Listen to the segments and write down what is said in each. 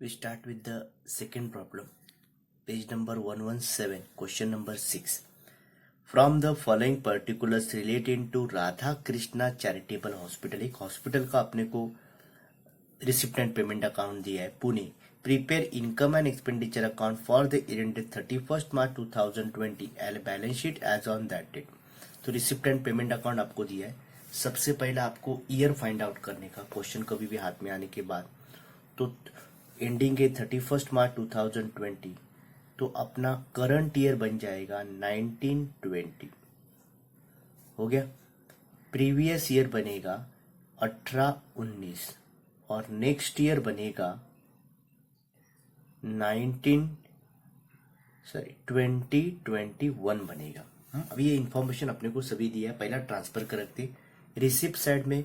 We start with the second problem, page number 117, question number 6. From the following particulars relating to Radha Krishna charitable hospital, एक hospital का अपने को receipt and payment account दिया है Pune. Prepare income and expenditure account for the year ended 31st March 2020 and balance sheet as on that date. तो receipt and payment account आपको दिया है. सबसे पहले आपको ईयर फाइंड आउट करने का, क्वेश्चन कभी भी हाथ में आने के बाद. तो एंडिंग है 31st March 2020, तो अपना करंट ईयर बन जाएगा 1920. हो गया. प्रीवियस ईयर बनेगा 18-19 और नेक्स्ट ईयर बनेगा 2021 बनेगा. अभी ये इंफॉर्मेशन अपने को सभी दिया है. पहला ट्रांसफर कर रखते. रिसिप्ट साइड में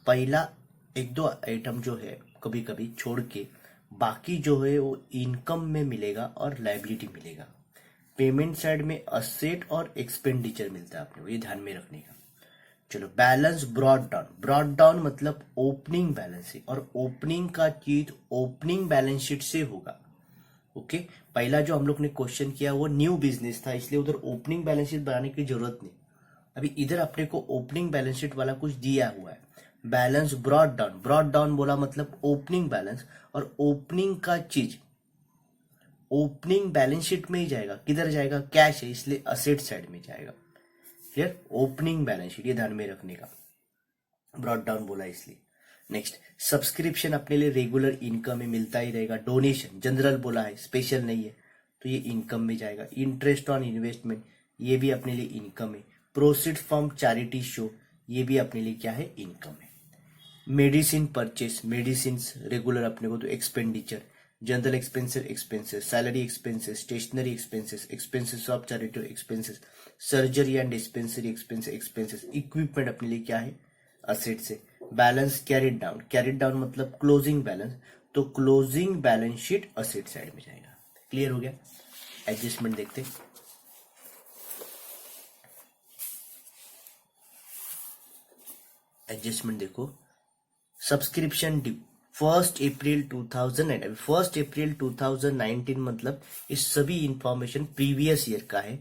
पहला एक दो आइटम जो है कभी कभी छोड़ के बाकी जो है वो इनकम में मिलेगा और लायबिलिटी मिलेगा. पेमेंट साइड में असेट और एक्सपेंडिचर मिलता है, आपने को ये ध्यान में रखने का. चलो, balance brought down. Brought down मतलब ओपनिंग बैलेंस है, और ओपनिंग का चीज ओपनिंग बैलेंस शीट से होगा. ओके. पहला जो हम लोग ने क्वेश्चन किया वो न्यू बिजनेस था, इसलिए उधर ओपनिंग बैलेंस शीट बनाने की जरूरत नहीं. अभी इधर अपने को ओपनिंग बैलेंस शीट वाला कुछ दिया हुआ है. Balance brought down. Brought down बोला मतलब ओपनिंग बैलेंस, और ओपनिंग का चीज ओपनिंग बैलेंस शीट में ही जाएगा. किधर जाएगा? कैश है, इसलिए असेट साइड में जाएगा. क्लियर? ओपनिंग बैलेंस शीट, ये ध्यान में रखने का. ब्रॉड डाउन बोला इसलिए. नेक्स्ट, सब्सक्रिप्शन अपने लिए रेगुलर इनकम में मिलता ही रहेगा. डोनेशन जनरल बोला है, स्पेशल नहीं है, तो ये इनकम में जाएगा. इंटरेस्ट ऑन इन्वेस्टमेंट, ये भी अपने लिए इनकम है. प्रोसीड फ्रॉम चैरिटी शो, ये भी अपने लिए क्या है? इनकम है. मेडिसिन परचेस, मेडिसिन रेगुलर अपने को तो expenditure. General expenses, salary expenses, stationery expenses, expenses of charity expenses, surgery and dispensary expenses. Equipment अपने लिए क्या है? असेट से. Balance carried down. Carried down मतलब क्लोजिंग बैलेंस, तो closing balance sheet asset side में जाएगा. क्लियर हो गया? एडजस्टमेंट देखते. एडजस्टमेंट देखो. सब्सक्रिप्शन ड्यू 1 April 2019 मतलब इस सभी इंफॉर्मेशन प्रीवियस ईयर का है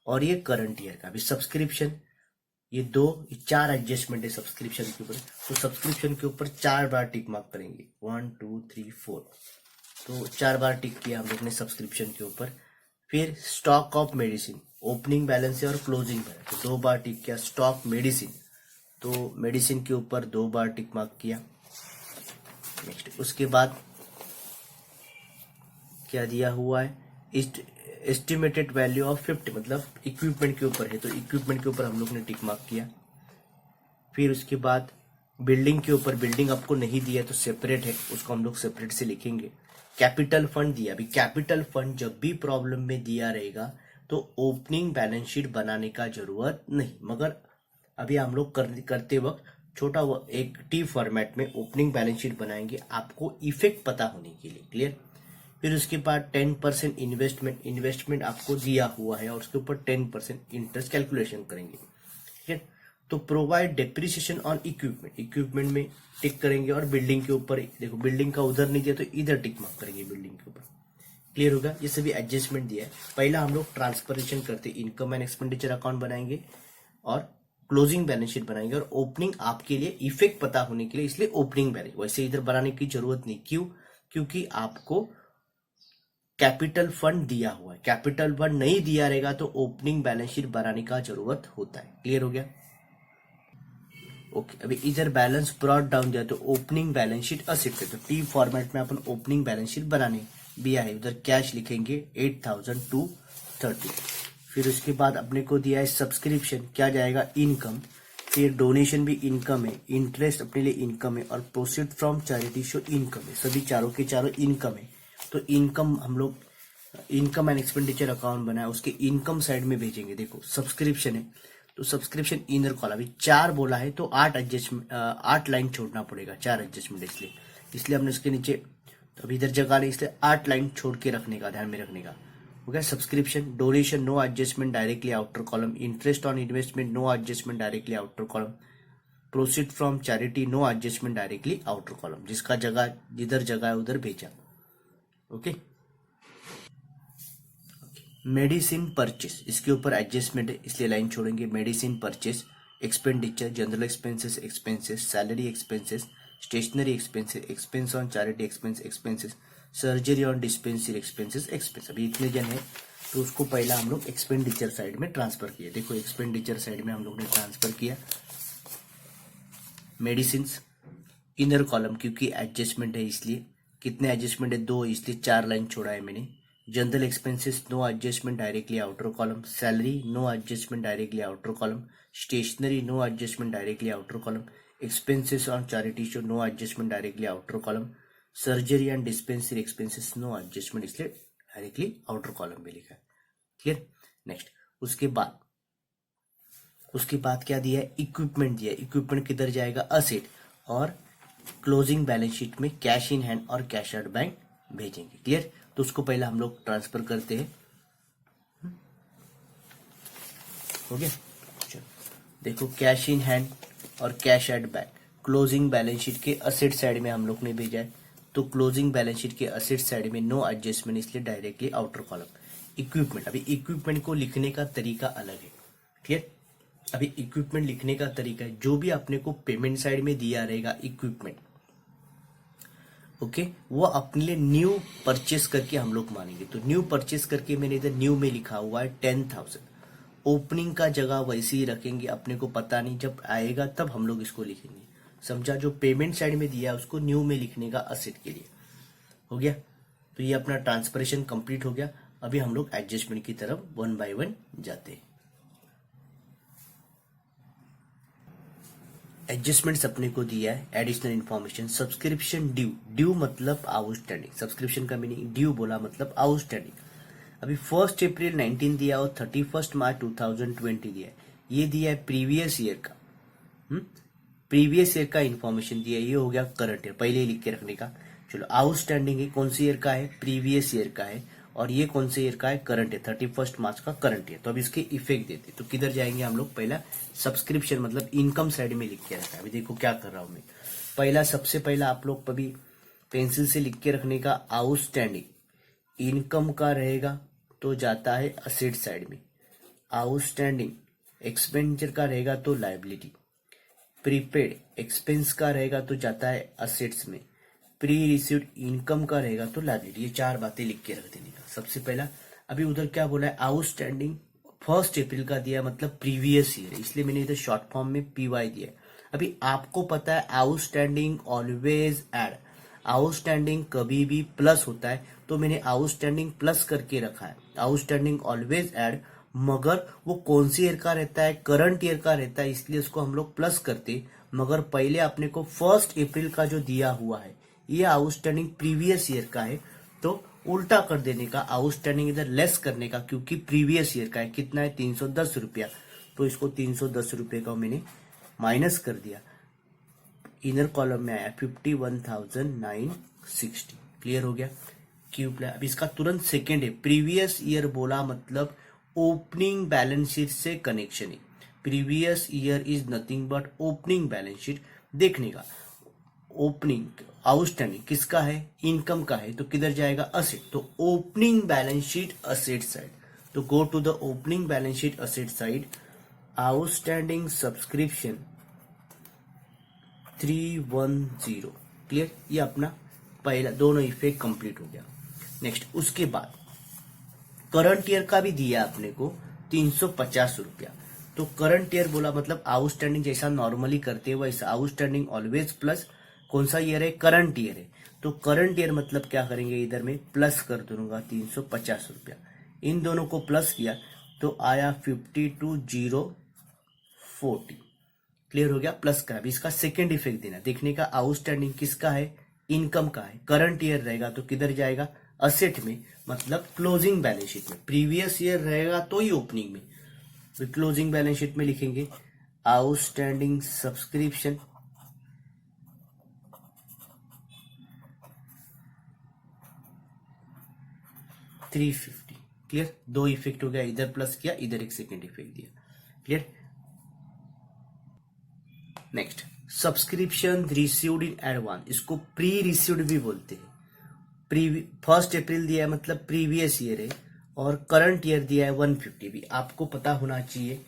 और ये करंट ईयर का. अभी सब्सक्रिप्शन ये चार एडजस्टमेंट है सब्सक्रिप्शन के ऊपर. तो सब्सक्रिप्शन के ऊपर 4 बार टिक मार्क करेंगे. 1 2 3 4, तो 4 बार टिक किया हम लोग ने सब्सक्रिप्शन के ऊपर. फिर stock of medicine, opening balance है और क्लोजिंग बैलेंस, तो 2 बार टिक किया. स्टॉक मेडिसिन, तो मेडिसिन के ऊपर 2 बार टिक मार्क किया. नेक्स्ट, उसके बाद क्या दिया हुआ है? एस्टिमेटेड वैल्यू ऑफ 50, मतलब इक्विपमेंट के ऊपर है, तो इक्विपमेंट के ऊपर हम लोग ने टिक मार्क किया. फिर उसके बाद बिल्डिंग के ऊपर, बिल्डिंग आपको नहीं दिया तो सेपरेट है, उसको हम लोग सेपरेट से लिखेंगे. कैपिटल फंड दिया. अभी कैपिटल फंड जब भी प्रॉब्लम में दिया रहेगा तो ओपनिंग बैलेंस शीट बनाने का जरूरत नहीं, मगर अभी हम लोग करते वक्त छोटा एक टी फॉर्मेट में ओपनिंग बैलेंस शीट बनाएंगे, आपको इफेक्ट पता होने के लिए. क्लियर? फिर उसके बाद 10% इन्वेस्टमेंट आपको दिया हुआ है और उसके ऊपर 10% इंटरेस्ट कैलकुलेशन करेंगे. ठीक है? तो प्रोवाइड डेप्रिसिएशन ऑन इक्विपमेंट में टिक करेंगे, और बिल्डिंग के ऊपर देखो, बिल्डिंग का उधर नहीं दिया तो इधर टिक मार्क करेंगे बिल्डिंग के ऊपर. क्लियर होगा? ये सभी एडजस्टमेंट दिया है. पहला हम लोग ट्रांसफरेशन करते, इनकम एंड एक्सपेंडिचर अकाउंट बनाएंगे और क्लोजिंग बैलेंस शीट बनाएंगे, और ओपनिंग आपके लिए इफेक्ट पता होने के लिए, इसलिए ओपनिंग बैलेंस. वैसे इधर बनाने की जरूरत नहीं. क्यों? क्योंकि आपको कैपिटल फंड दिया हुआ है. कैपिटल फंड नहीं दिया रहेगा तो ओपनिंग बैलेंस शीट बनाने का जरूरत होता है. क्लियर हो गया? ओके. अभी इधर बैलेंस ब्रॉड डाउन दिया तो ओपनिंग बैलेंस शीट असेट है, तो टी फॉर्मेट में अपन ओपनिंग बैलेंस शीट बनाने दिया है. उधर कैश लिखेंगे 8230. फिर उसके बाद अपने को दिया है सब्सक्रिप्शन, क्या जाएगा? इनकम. फिर डोनेशन भी इनकम है, इंटरेस्ट अपने लिए इनकम है, और proceed from charity show income है. सभी चारों के चारों इनकम है. तो इनकम हम लोग इनकम एंड एक्सपेंडिचर अकाउंट बनाया, उसके इनकम साइड में भेजेंगे. देखो, सब्सक्रिप्शन है तो सब्सक्रिप्शन इनर कॉलम. अभी 4 बोला है तो 8 एडजस्टमेंट, 8 लाइन छोड़ना पड़ेगा. 4 एडजस्टमेंट इसलिए हमने उसके नीचे, तो अभी इधर जगह नहीं, इसलिए 8 लाइन छोड़ के रखने का, ध्यान में रखने का. हो गया? Subscription. Donation no adjustment directly outer column. Interest on investment no adjustment directly outer column. Proceed from charity no adjustment directly outer column. जिसका जगह जिधर जगह है उधर भेजा. ओके। मेडिसिन परचेस, इसके ऊपर एडजस्टमेंट है इसलिए लाइन छोड़ेंगे। Medicine purchase, expenditure, general expenses, salary expenses, stationery expenses, expense on charity expenses, surgery on dispensary expense. अभी इतने जन है तो उसको पहला हम लोग एक्सपेंडिचर साइड में ट्रांसफर किया। देखो एक्सपेंडिचर साइड में हम लोग ने ट्रांसफर किया मेडिसिन इनर कॉलम, क्योंकि एडजस्टमेंट है इसलिए। कितने एडजस्टमेंट है? 2, इसलिए 4 लाइन छोड़ा है मैंने। General expenses no adjustment directly outer column, salary no adjustment directly outer column, stationery no adjustment directly outer column, expenses on charity show no adjustment directly outer column, surgery and dispensary expenses no adjustment, इसलिए directly outer column में लिखा है। Clear. Next, उसके बाद क्या दिया है? Equipment दिया है। इक्विपमेंट किधर जाएगा? असेट। और क्लोजिंग बैलेंस शीट में कैश इन हैंड और कैश आउट बैंक भेजेंगे। क्लियर। तो उसको पहले हम लोग ट्रांसफर करते हैं। हो गया। चलो देखो, कैश इन हैंड और cash out bank closing balance sheet के असेट साइड में हम लोग ने भेजा है। तो क्लोजिंग बैलेंस शीट के असेट साइड में नो एडजस्टमेंट, इसलिए डायरेक्टली आउटर कॉलम। इक्विपमेंट, अभी इक्विपमेंट को लिखने का तरीका अलग है। क्लियर। अभी इक्विपमेंट लिखने का तरीका है, जो भी आपने को पेमेंट साइड में दिया रहेगा इक्विपमेंट, ओके, वो अपने लिए न्यू परचेस करके हम लोग मानेंगे। तो न्यू परचेस करके मैंने इधर न्यू में लिखा हुआ है 10,000। ओपनिंग का जगह वैसे ही रखेंगे, अपने को पता नहीं, जब आएगा तब हम लोग इसको लिखेंगे। समझा? जो पेमेंट साइड में दिया है उसको न्यू में लिखने का असेट के लिए। हो गया। तो ये अपना ट्रांसफरेशन कंप्लीट हो गया। अभी हम लोग एडजस्टमेंट की तरफ 1 by 1 जाते हैं। एडजस्टमेंट्स अपने को दिया है additional information. Subscription due, due मतलब आउटस्टैंडिंग, सब्सक्रिप्शन का मीनिंग ड्यू बोला मतलब आउटस्टैंडिंग। अभी 1 अप्रैल 19 दिया और 31 मार्च 2020 दिया है। ये दिया है प्रीवियस ईयर का, प्रीवियस ईयर का इन्फॉर्मेशन दिया है। ये हो गया करंट ईयर, पहले ही लिख के रखने का। चलो, आउटस्टैंडिंग है कौन सी ईयर का है? प्रीवियस ईयर का है। और ये कौन से ईयर का है? करंट ईयर, 31 मार्च का करंट ईयर। तो अब इसके इफेक्ट देते, तो किधर जाएंगे हम लोग? पहला सब्सक्रिप्शन मतलब इनकम साइड में लिख के रखा है। अभी देखो क्या कर रहा हूं मैं। पहला, सबसे पहला आप लोग कभी पेंसिल से लिख के रखने का, आउटस्टैंडिंग इनकम का रहेगा तो जाता है असेट साइड में, आउटस्टैंडिंग एक्सपेंडिचर का रहेगा तो लायबिलिटी, प्रीपेड एक्सपेंस का रहेगा तो जाता है असेट्स में, प्री रिसीव्ड इनकम का रहेगा तो लायबिलिटी। ये 4 बातें लिख के रख देने का सबसे पहला। अभी उधर क्या बोला है? आउटस्टैंडिंग 1 अप्रैल का दिया मतलब प्रीवियस ईयर, इसलिए मैंने इधर शॉर्ट फॉर्म में पीवाई दिया है। अभी आपको पता है आउटस्टैंडिंग ऑलवेज ऐड, आउटस्टैंडिंग कभी भी प्लस होता है, तो मैंने आउटस्टैंडिंग प्लस करके रखा है। आउटस्टैंडिंग ऑलवेज ऐड, मगर वो कौन सी ईयर का रहता है? करंट ईयर का रहता है, इसलिए उसको हम लोग प्लस करते। मगर पहले अपने को 1 अप्रैल का जो दिया हुआ है ये आउटस्टैंडिंग प्रीवियस ईयर का है, तो उल्टा कर देने का, आउटस्टैंडिंग इधर लेस करने का, क्योंकि प्रीवियस ईयर का है। कितना है? 310 रुपया। तो इसको 310 रुपये का मैंने माइनस कर दिया। इनर कॉलम में आया 51,960। क्लियर हो गया। क्यूब। अब इसका तुरंत सेकेंड है, प्रीवियस ईयर बोला मतलब ओपनिंग बैलेंस शीट से कनेक्शन है। Previous year is nothing but opening balance sheet देखने का। ओपनिंग आउटस्टैंडिंग किसका है? इनकम का है, तो किधर जाएगा? असेट। तो opening balance sheet asset side, तो go to the opening balance sheet asset side. Outstanding subscription 310। Clear. ये अपना पहला दोनों इफेक्ट कंप्लीट हो गया। नेक्स्ट, उसके बाद करंट ईयर का भी दिया अपने को 350 रुपया। तो करंट ईयर बोला मतलब आउटस्टैंडिंग जैसा नॉर्मली करते हैं वैसा, आउटस्टैंडिंग ऑलवेज प्लस कौन सा ईयर है? करंट ईयर है। तो करंट ईयर मतलब क्या करेंगे? इधर में प्लस कर दूंगा 350 रुपया। इन दोनों को प्लस किया तो आया 52,040। क्लियर हो गया। प्लस का अभी इसका सेकेंड इफेक्ट देना, देखने का आउटस्टैंडिंग किसका है? इनकम का है। करंट ईयर रहेगा तो किधर जाएगा? असेट में, मतलब क्लोजिंग बैलेंस शीट में। प्रीवियस ईयर रहेगा तो ही ओपनिंग में, तो क्लोजिंग बैलेंस शीट में लिखेंगे आउटस्टैंडिंग सब्सक्रिप्शन 350। क्लियर। 2 इफेक्ट हो गया, इधर प्लस किया, इधर एक सेकेंड इफेक्ट दिया। Clear. Next, subscription received in advance, इसको प्री रिसीव्ड भी बोलते हैं। 1 अप्रैल दिया है मतलब प्रीवियस ईयर है, और करंट ईयर दिया है 150। भी आपको पता होना चाहिए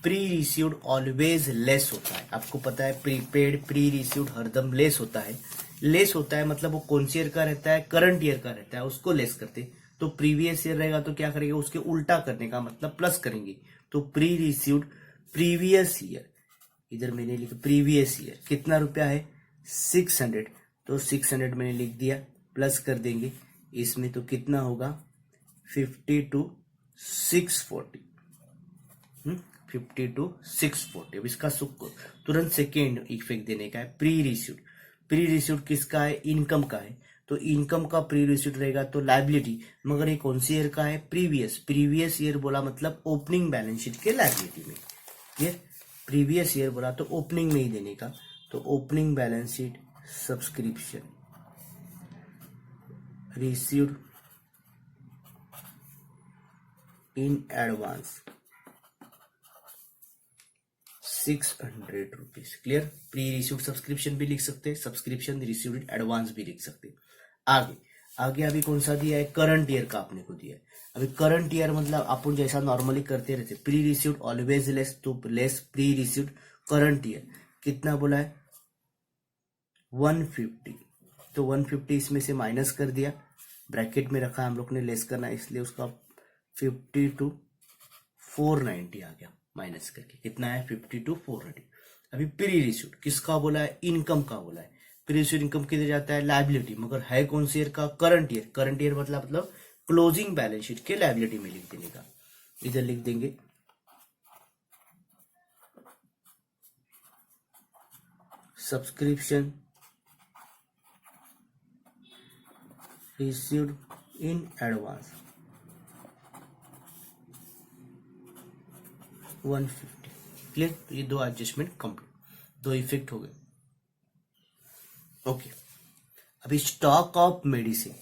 प्री रिसीव्ड ऑलवेज लेस होता है। आपको पता है प्रीपेड प्री रिसीव्ड हरदम लेस होता है। लेस होता है मतलब वो कौन सी ईयर का रहता है, करंट ईयर का रहता है, उसको लेस करते। तो प्रीवियस ईयर रहेगा तो क्या करेंगे, उसके उल्टा करने का मतलब प्लस करेंगे। तो प्री रिसीव्ड प्रीवियस ईयर, इधर मैंने लिखा प्रीवियस ईयर कितना रुपया है 600, तो 600 मैंने लिख दिया, प्लस कर देंगे इसमें तो कितना होगा 52,640। 52,640। अब इसका तुरंत सेकेंड इफेक्ट देने का है प्री रिसीव्ड। प्री रिसीव्ड किसका है, इनकम का है, तो इनकम का प्री रिसीव्ड रहेगा तो लायबिलिटी, मगर ये कौन सी ईयर का है, प्रीवियस ईयर बोला मतलब ओपनिंग बैलेंस शीट के लायबिलिटी में। क्लियर, प्रीवियस ईयर बोला तो ओपनिंग में ही देने का, तो opening balance sheet subscription received in advance 600 rupees. Clear, pre received subscription भी लिख सकते हैं, सब्सक्रिप्शन रिसीव्ड एडवांस भी लिख सकते हैं। आगे अभी कौन सा दिया है, करंट ईयर का आपने को दिया है। अभी करंट ईयर मतलब अपन जैसा नॉर्मली करते रहते, प्री रिसीव्ड ऑलवेज लेस, तो less pre received current year कितना बोला है 150, तो 150 इसमें से माइनस कर दिया, ब्रैकेट में रखा हम लोग ने लेस करना, इसलिए उसका 52,490 आ गया, माइनस करके कितना है 52,490। अभी प्री रिसीव्ड किसका बोला है, इनकम का बोला है। प्री रिसीव्ड इनकम किधर जाता है, लायबिलिटी, मगर है कौन सी ईयर का, करंट ईयर। करंट ईयर मतलब क्लोजिंग बैलेंस शीट के लायबिलिटी में लिख देने का, इधर लिख देंगे subscription received in advance 150। Clear, तो ये दो एडजस्टमेंट कंप्लीट, दो इफेक्ट हो गए। ओके, अभी स्टॉक ऑफ मेडिसिन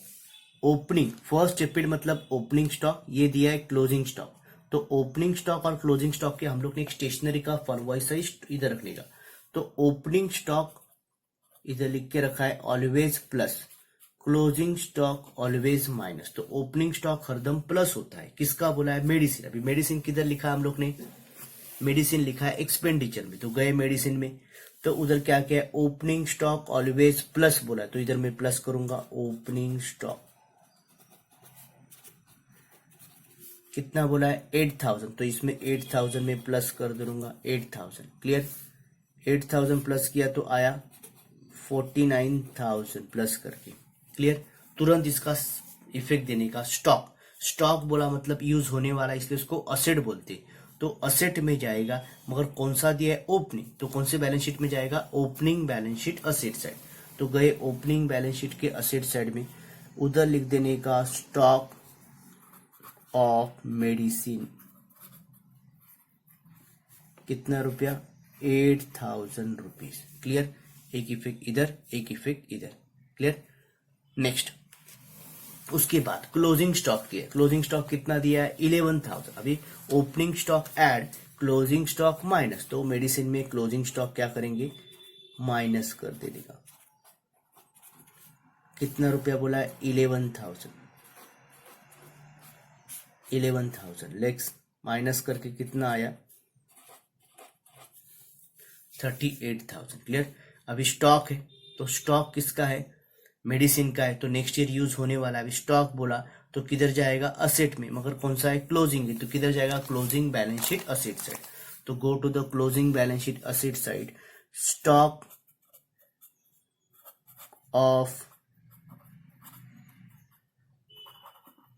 ओपनिंग 1 अप्रैल मतलब ओपनिंग स्टॉक, ये दिया है क्लोजिंग स्टॉक। तो ओपनिंग स्टॉक और क्लोजिंग स्टॉक के हम लोग ने एक स्टेशनरी का फॉर्म वैसा ही इधर रखने का। तो ओपनिंग स्टॉक इधर लिख के रखा है always plus, closing stock always minus. तो ओपनिंग स्टॉक हरदम प्लस होता है, किसका बोला है, मेडिसिन। अभी मेडिसिन किधर लिखा हम लोग ने, मेडिसिन लिखा है एक्सपेंडिचर में, तो गए मेडिसिन में, तो उधर क्या क्या है, ओपनिंग स्टॉक ऑलवेज प्लस बोला है, तो इधर मैं प्लस करूंगा, ओपनिंग स्टॉक कितना बोला है 8,000, तो इसमें 8,000 में प्लस कर दूंगा 8,000। क्लियर, 8,000 प्लस किया तो आया 49,000 प्लस करके। क्लियर, तुरंत इसका इफेक्ट देने का, स्टॉक बोला मतलब यूज होने वाला, इसलिए उसको असेट बोलते, तो असेट में जाएगा, मगर कौन सा दिया है, ओपनिंग, तो कौन से बैलेंस शीट में जाएगा, opening balance sheet asset side. तो गए ओपनिंग बैलेंस शीट के असेट साइड में, उधर लिख देने का स्टॉक ऑफ मेडिसिन कितना रुपया 8,000 रुपीज। क्लियर, एक इफेक्ट इधर, एक इफेक्ट इधर। क्लियर, नेक्स्ट उसके बाद क्लोजिंग स्टॉक दिया, क्लोजिंग स्टॉक कितना दिया है 11,000। अभी opening stock add closing stock minus, तो मेडिसिन में क्लोजिंग स्टॉक क्या करेंगे, माइनस कर देने का, कितना रुपया बोला है 11,000। 11,000 लेक्स माइनस करके कितना आया 38,000। क्लियर, अभी स्टॉक है, तो स्टॉक किसका है, मेडिसिन का है, तो नेक्स्ट ईयर यूज होने वाला है। अभी स्टॉक बोला तो किधर जाएगा, असेट में, मगर कौन सा है, क्लोजिंग है, तो किधर जाएगा, closing balance sheet asset side. तो go to the closing balance sheet asset side, stock of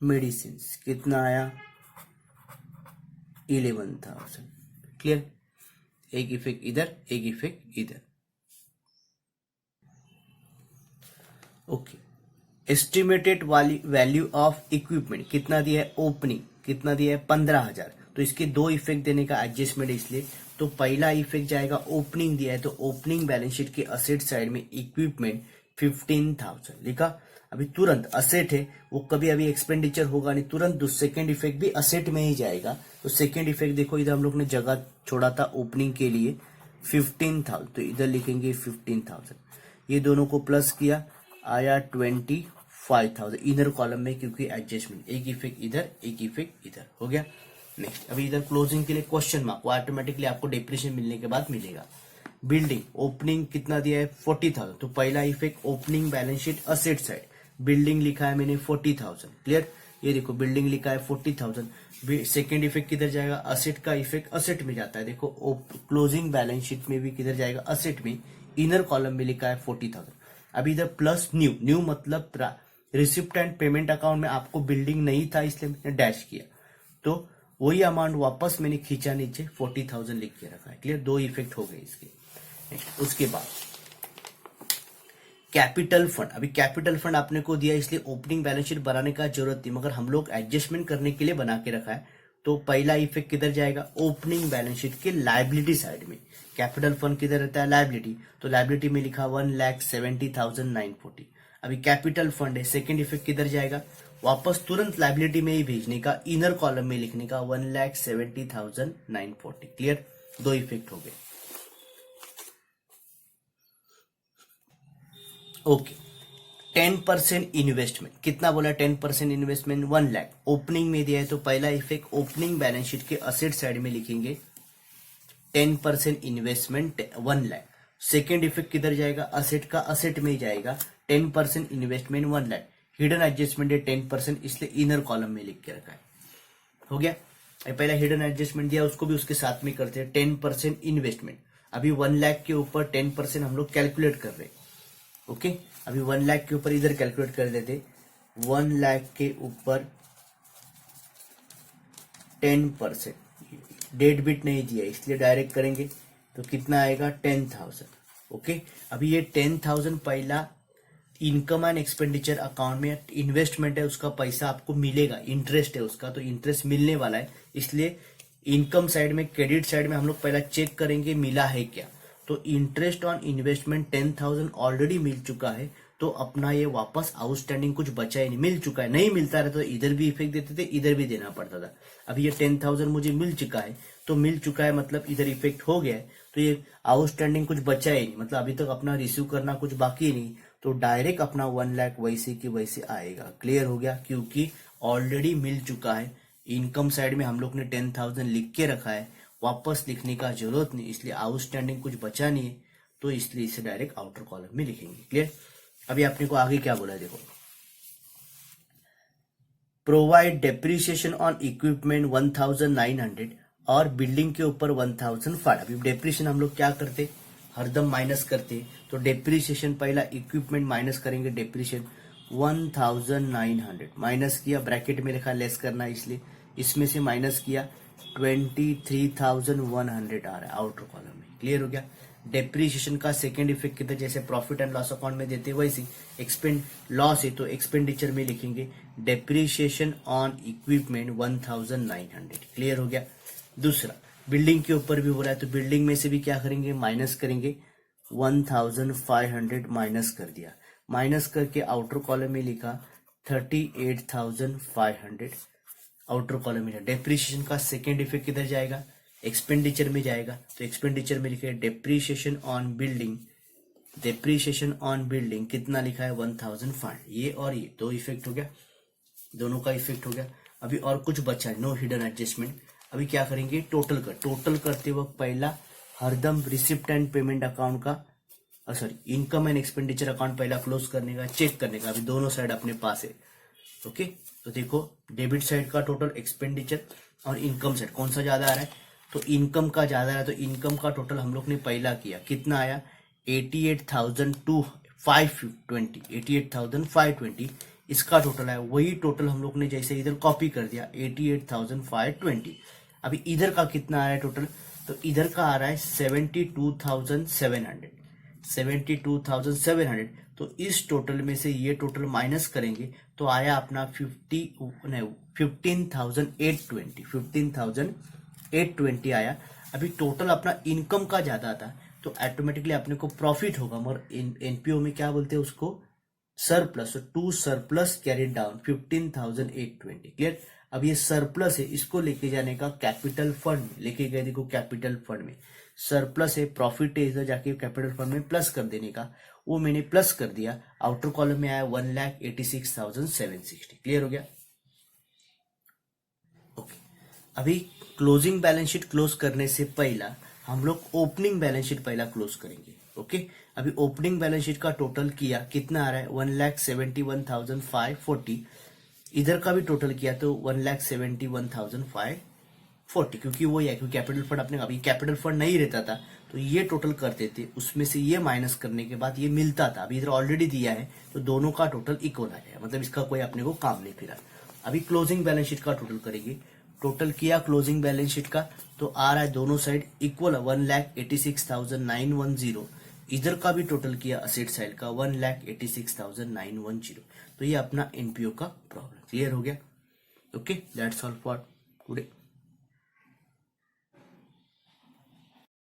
medicine कितना आया 11,000। क्लियर, एक इफेक्ट इधर, एक इफेक्ट इधर। Okay, estimated value of equipment कितना दिया है, ओपनिंग कितना दिया है 15,000। तो इसके दो इफेक्ट देने का एडजस्टमेंट, इसलिए तो पहला इफेक्ट जाएगा, ओपनिंग दिया है तो ओपनिंग बैलेंस शीट के असेट साइड में इक्विपमेंट 15,000 लिखा। अभी तुरंत असेट है, वो कभी अभी एक्सपेंडिचर होगा नहीं, तुरंत सेकेंड इफेक्ट भी असेट में ही जाएगा। तो सेकेंड इफेक्ट देखो, इधर हम लोग ने जगह छोड़ा था ओपनिंग के लिए 15,000, तो इधर लिखेंगे 15,000। ये दोनों को प्लस किया, आया 5000 इनर कॉलम में, क्योंकि एडजस्टमेंट, एक इफेक्ट इधर एक इफेक्ट इधर हो गया। नेक्स्ट, अभी इधर क्लोजिंग के लिए क्वेश्चन मार्क, वो ऑटोमेटिकली आपको डेप्रिसिएशन मिलने के बाद मिलेगा। बिल्डिंग ओपनिंग कितना दिया है 40,000, तो पहला effect opening balance sheet asset side, building लिखा है मैंने 40,000, क्लियर। ये देखो बिल्डिंग लिखा है 40,000। सेकेंड इफेक्ट किधर जाएगा, असेट का इफेक्ट असेट में जाता है। देखो क्लोजिंग बैलेंस शीट में भी किधर जाएगा, असेट में। इनर कॉलम में लिखा है 40,000। अभी इधर प्लस न्यू, न्यू मतलब रिसिप्ट एंड पेमेंट अकाउंट में आपको बिल्डिंग नहीं था इसलिए मैंने डैश किया, तो वही अमाउंट वापस मैंने खींचा नीचे 40,000 लिख के रखा है, क्लियर। दो इफेक्ट हो गए इसके। उसके बाद कैपिटल फंड, अभी कैपिटल फंड आपने को दिया इसलिए ओपनिंग बैलेंस शीट बनाने का जरूरत नहीं, मगर हम लोग एडजस्टमेंट करने के लिए बना के रखा है। तो पहला इफेक्ट किधर जाएगा, ओपनिंग बैलेंस शीट के लायबिलिटी साइड में। कैपिटल फंड किधर रहता है, लायबिलिटी, तो लायबिलिटी में लिखा 1,70,940। अभी कैपिटल फंड है, सेकेंड इफेक्ट किधर जाएगा, वापस तुरंत लायबिलिटी में ही भेजने का, इनर कॉलम में लिखने का 1,70,940, क्लियर। दो इफेक्ट हो गए। ओके, 10% इन्वेस्टमेंट, कितना बोला 10% इन्वेस्टमेंट, 1 लाख ओपनिंग में दिया है, तो पहला इफेक्ट ओपनिंग बैलेंस शीट के असेट साइड में लिखेंगे 10% इन्वेस्टमेंट 1 लाख। सेकेंड इफेक्ट किधर जाएगा, असेट का असेट में ही जाएगा, 10% इन्वेस्टमेंट 1 लाख। हिडन एडजस्टमेंट है 10%, इसलिए इनर कॉलम में लिख के रखा है, हो गया। पहला हिडन एडजस्टमेंट दिया, उसको भी उसके साथ में करते हैं, 10% इन्वेस्टमेंट। अभी 1 लाख के ऊपर 10% हम लोग कैलकुलेट कर रहे हैं, ओके। अभी 1 लाख के ऊपर इधर कैलकुलेट कर देते, 1 लाख के ऊपर 10%, डेट बिट नहीं दिया इसलिए डायरेक्ट करेंगे, तो कितना आएगा 10,000, ओके। अभी ये 10,000 पहला इनकम एंड एक्सपेंडिचर अकाउंट में इन्वेस्टमेंट है, उसका पैसा आपको मिलेगा, इंटरेस्ट है उसका, तो इंटरेस्ट मिलने वाला है, इसलिए इनकम साइड में, क्रेडिट साइड में हम लोग पहला चेक करेंगे मिला है क्या। तो इंटरेस्ट ऑन इन्वेस्टमेंट 10,000 ऑलरेडी मिल चुका है, तो अपना ये वापस आउटस्टैंडिंग कुछ बचा ही नहीं, मिल चुका है। नहीं मिलता रहता तो इधर भी इफेक्ट देते थे, इधर भी देना पड़ता था। अभी ये 10,000 मुझे मिल चुका है, तो मिल चुका है मतलब इधर इफेक्ट हो गया है, तो ये आउटस्टैंडिंग कुछ बचा ही नहीं, मतलब अभी तक अपना रिसीव करना कुछ बाकी नहीं, तो डायरेक्ट अपना 1 लाख वैसे की वैसे आएगा, क्लियर हो गया, क्योंकि ऑलरेडी मिल चुका है। इनकम साइड में हम लोग ने 10,000 लिख के रखा है, वापस लिखने का जरूरत नहीं, इसलिए आउटस्टैंडिंग कुछ बचा नहीं है, तो इसलिए इसे डायरेक्ट आउटर कॉलम में लिखेंगे, क्लियर। अभी आपने को आगे क्या बोला है, देखो, प्रोवाइड डेप्रिसिएशन ऑन इक्विपमेंट 1,900 और बिल्डिंग के ऊपर 1,005। अभी डेप्रिसिएशन हम लोग क्या करते, हरदम माइनस करते, तो डेप्रिसिएशन पहला इक्विपमेंट माइनस करेंगे, डेप्रिसिएशन 1,900 माइनस किया, ब्रैकेट में लिखा लेस करना, इसलिए इसमें से माइनस किया 23,100 आ रहा है आउटर कॉलम में, क्लियर हो गया। डेप्रिसिएशन का सेकेंड इफेक्ट कितना, जैसे प्रॉफिट एंड लॉस अकाउंट में देते वैसे एक्सपेंड लॉस है तो एक्सपेंडिचर में लिखेंगे डेप्रिसिएशन ऑन इक्विपमेंट 1,900, क्लियर हो गया। दूसरा बिल्डिंग के ऊपर भी हो रहा है, तो बिल्डिंग में से भी क्या करेंगे, माइनस करेंगे, 1,500 माइनस कर दिया, माइनस करके आउटर कॉलम में लिखा 38,500 आउटर कॉलम में। डेप्रिसिएशन का सेकेंड इफेक्ट किधर जाएगा, एक्सपेंडिचर में जाएगा, तो एक्सपेंडिचर में लिखे depreciation on building, depreciation on building कितना लिखा है 1,500। ये और ये दो इफेक्ट हो गया, दोनों का इफेक्ट हो गया। अभी और कुछ बचा, नो हिडन एडजस्टमेंट। अभी क्या करेंगे, टोटल करते वक्त पहला हरदम रिसिप्ट एंड पेमेंट अकाउंट का, sorry income and expenditure account पहला क्लोज करने का, चेक करने का। अभी दोनों साइड अपने पास है, ओके। तो देखो डेबिट साइड का टोटल, एक्सपेंडिचर और इनकम साइड कौन सा ज्यादा आ रहा है, तो इनकम का ज्यादा है, तो इनकम का टोटल हम लोग ने पहला किया, कितना आया 88,520, 88,520 इसका टोटल है। वही टोटल हम लोग ने जैसे इधर कॉपी कर दिया 88,520। अभी इधर का कितना आ रहा है टोटल, तो इधर का आ रहा है 72,700, 72,700। तो इस टोटल में से ये टोटल माइनस करेंगे तो आया अपना 15,820, 15,820 आया। अभी टोटल अपना इनकम का ज्यादा था तो ऑटोमेटिकली अपने को प्रॉफिट होगा, मगर एनपीओ में क्या बोलते हैं उसको, surplus. To surplus carried down 15,820, clear. अब ये सरप्लस है, इसको लेके जाने का कैपिटल फंड में लेके गए, देखो कैपिटल फंड में सरप्लस है, प्रॉफिट है, इधर जाके कैपिटल फंड में प्लस कर देने का। वो मैंने प्लस कर दिया, आउटर कॉलम में आया 1,86,760। क्लियर हो गया? ओके, अभी क्लोजिंग बैलेंस शीट क्लोज करने से पहला हम लोग ओपनिंग बैलेंस शीट पहला क्लोज करेंगे। ओके, अभी ओपनिंग बैलेंस शीट का टोटल किया, कितना आ रहा है 1,71,540। इधर का भी टोटल किया तो 1,71,540, क्योंकि वो है, क्योंकि कैपिटल फंड अपने, अभी कैपिटल फंड नहीं रहता था तो ये टोटल करते थे, उसमें से ये माइनस करने के बाद ये मिलता था। अभी इधर ऑलरेडी दिया है तो दोनों का टोटल इक्वल आ जाएगा, मतलब इसका कोई अपने को काम नहीं फिरा। अभी क्लोजिंग बैलेंस शीट का टोटल करेंगे, टोटल किया क्लोजिंग बैलेंस शीट का तो आ रहा है दोनों साइड इक्वल 1,86,910। इधर का भी टोटल किया असेट साइड का 1,86,910। तो ये अपना एनपीओ का प्रॉब्लम क्लियर हो गया। Okay, that's all for today.